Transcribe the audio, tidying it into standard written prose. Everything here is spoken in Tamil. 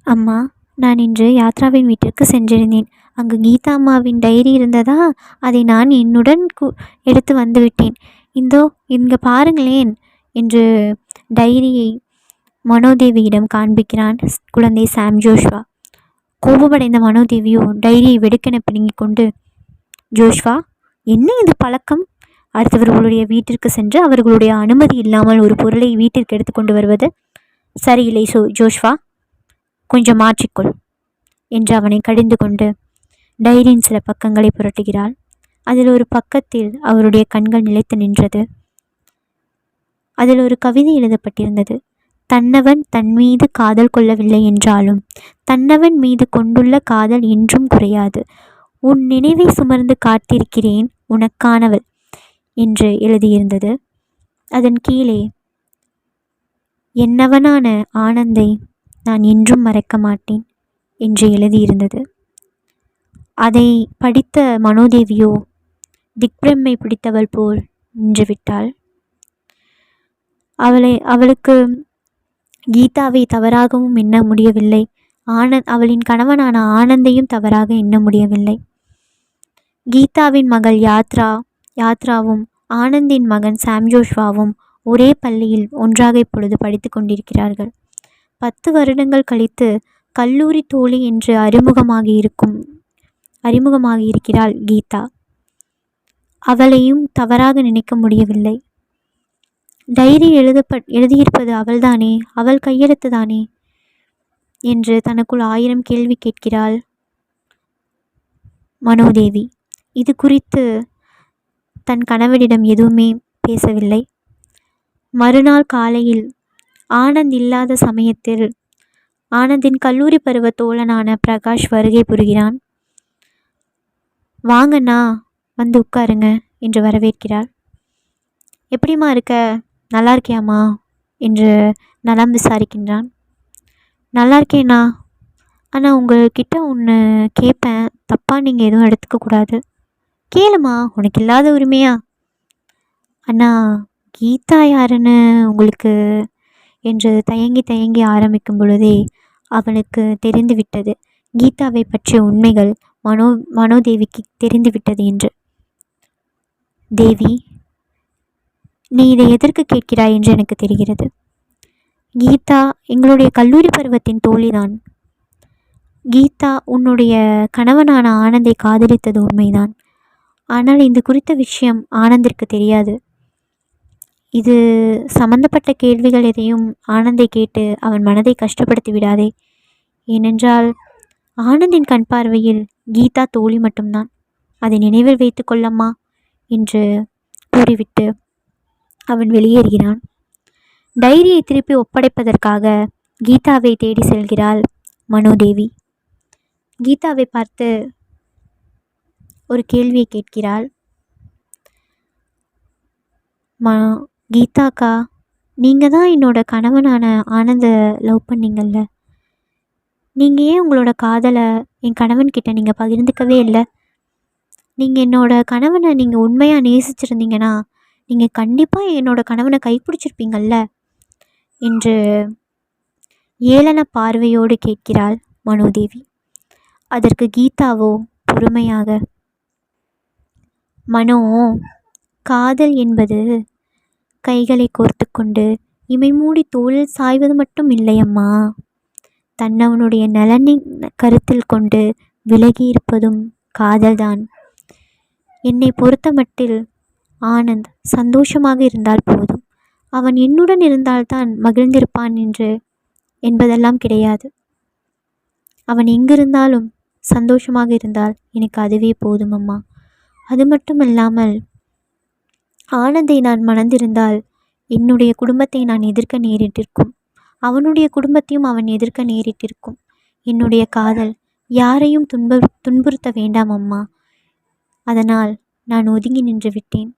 அம்மா, நான் இன்று யாத்ராவின் வீட்டிற்கு சென்றிருந்தேன். அங்கு கீதா அம்மாவின் டைரி இருந்ததா, அதை நான் என்னுடன் எடுத்து வந்துவிட்டேன். இந்தோ இங்க பாருங்களேன் என்று டைரியை மனோதேவியிடம் காண்பிக்கிறான் குழந்தை சாம் ஜோஷ்வா. கோபமடைந்த மனோதேவியோ டைரியை வெடுக்கென பிடுங்கிக் கொண்டு, ஜோஷ்வா, என்ன இது பழக்கம்? அடுத்தவர்களுடைய வீட்டிற்கு சென்று அவர்களுடைய அனுமதி இல்லாமல் ஒரு பொருளை வீட்டிற்கு எடுத்துக்கொண்டு வருவது சரியில்லை. ஜோஷ்வா, கொஞ்சம் மாற்றிக்கொள் என்று அவனை கடிந்து கொண்டு டைரியின் சில பக்கங்களை புரட்டுகிறாள். அதில் ஒரு பக்கத்தில் அவருடைய கண்கள் நிலைத்து நின்றது. அதில் ஒரு கவிதை எழுதப்பட்டிருந்தது. தன்னவன் தன் மீது காதல் கொள்ளவில்லை என்றாலும் தன்னவன் மீது கொண்டுள்ள காதல் என்றும் குறையாது. உன் நினைவை சுமர்ந்து காத்திருக்கிறேன் உனக்கானவள் என்று எழுதியிருந்தது. அதன் கீழே, என்னவனான ஆனந்தை நான் என்றும் மறக்க மாட்டேன் என்று எழுதியிருந்தது. அதை படித்த மனோதேவியோ திக்பிரமை பிடித்தவள் போல் நின்றுவிட்டாள். அவளுக்கு கீதாவை தவறாகவும் எண்ண முடியவில்லை. அவளின் கணவனான ஆனந்தையும் தவறாக எண்ண முடியவில்லை. கீதாவின் மகள் யாத்ராவும் ஆனந்தின் மகன் சாம் ஜோஷ்வாவும் ஒரே பள்ளியில் ஒன்றாக இப்பொழுது படித்து கொண்டிருக்கிறார்கள். 10 வருடங்கள் கழித்து கல்லூரி தோழி என்று அறிமுகமாகியிருக்கிறாள் கீதா. அவளையும் தவறாக நினைக்க முடியவில்லை. டைரி எழுதியிருப்பது அவள்தானே, அவள் கையெழுத்துதானே என்று தனக்குள் 1000 கேள்வி கேட்கிறாள் மனோதேவி. இது குறித்து தன் கணவனிடம் எதுவுமே பேசவில்லை. மறுநாள் காலையில் ஆனந்த் இல்லாத சமயத்தில் ஆனந்தின் கல்லூரி பருவ தோழனான பிரகாஷ் வருகை புரிகிறான். வாங்கண்ணா, வந்து உட்காருங்க என்று வரவேற்கிறாள். எப்படிம்மா இருக்க, நல்லா இருக்கியாம்மா என்று நலம் விசாரிக்கின்றான். நல்லா இருக்கேண்ணா, ஆனால் உங்கள்கிட்ட ஒன்று கேட்பேன், தப்பாக நீங்கள் எதுவும் எடுத்துக்கக்கூடாது. கேளுமா, உனக்கு இல்லாத உரிமையா? அண்ணா, கீதா யாருன்னு உங்களுக்கு என்று தயங்கி ஆரம்பிக்கும் பொழுதே அவனுக்கு தெரிந்துவிட்டது. கீதாவை பற்றிய உண்மைகள் மனோதேவிக்கு தெரிந்துவிட்டது என்று. தேவி, நீ இதை எதற்கு கேட்கிறாய் என்று எனக்கு தெரிகிறது. கீதா எங்களுடைய கல்லூரி பருவத்தின் தோழிதான். கீதா உன்னுடைய கணவனான ஆனந்தை காதலித்தது உண்மைதான். ஆனால் இந்த குறித்த விஷயம் ஆனந்திற்கு தெரியாது. இது சம்பந்தப்பட்ட கேள்விகள் எதையும் ஆனந்தை கேட்டு அவன் மனதை கஷ்டப்படுத்தி விடாதே. ஏனென்றால் ஆனந்தின் கண் பார்வையில் கீதா தோழி மட்டும்தான். அதை நினைவில் வைத்து கொள்ளம்மா என்று கூறிவிட்டு அவன் வெளியேறுகிறான். டைரியை திருப்பி ஒப்படைப்பதற்காக கீதாவை தேடி செல்கிறாள் மனோதேவி. கீதாவை பார்த்து ஒரு கேள்வியை கேட்கிறாள். கீதாக்கா, நீங்கள் தான் என்னோட கணவனான ஆனந்த லவ் பண்ணீங்கல்ல, நீங்கள் ஏன் உங்களோட காதலை என் கணவன்கிட்ட நீங்கள் பகிர்ந்துக்கவே இல்லை? நீங்கள் என்னோட கணவனை நீங்கள் உண்மையாக நேசிச்சிருந்தீங்கன்னா நீங்கள் கண்டிப்பாக என்னோட கணவனை கைப்பிடிச்சிருப்பீங்கள்ல என்று ஏளன பார்வையோடு கேட்கிறாள் மனோதேவி. அதற்கு கீதாவோ பொறுமையாக, மனோ, காதல் என்பது கைகளை கோர்த்து கொண்டு இமை மூடி தோளில் சாய்வது மட்டும் இல்லையம்மா, தன்னவனுடைய நலனை கருத்தில் கொண்டு விலகி இருப்பதும் காதல்தான். என்னை பொறுத்த மட்டில் ஆனந்த் சந்தோஷமாக இருந்தால் போதும், அவன் என்னுடன் இருந்தால்தான் மகிழ்ந்திருப்பான் என்பதெல்லாம் கிடையாது. அவன் எங்கிருந்தாலும் சந்தோஷமாக இருந்தால் எனக்கு அதுவே போதும் அம்மா. அது மட்டும் இல்லாமல் ஆனந்தை நான் மணந்திருந்தால் என்னுடைய குடும்பத்தை நான் எதிர்க்க நேரிட்டிருக்கும், அவனுடைய குடும்பத்தையும் அவன் எதிர்க்க நேரிட்டிருக்கும். என்னுடைய காதல் யாரையும் துன்புறுத்த வேண்டாம் அம்மா. அதனால் நான் ஒதுங்கி நின்று விட்டேன்.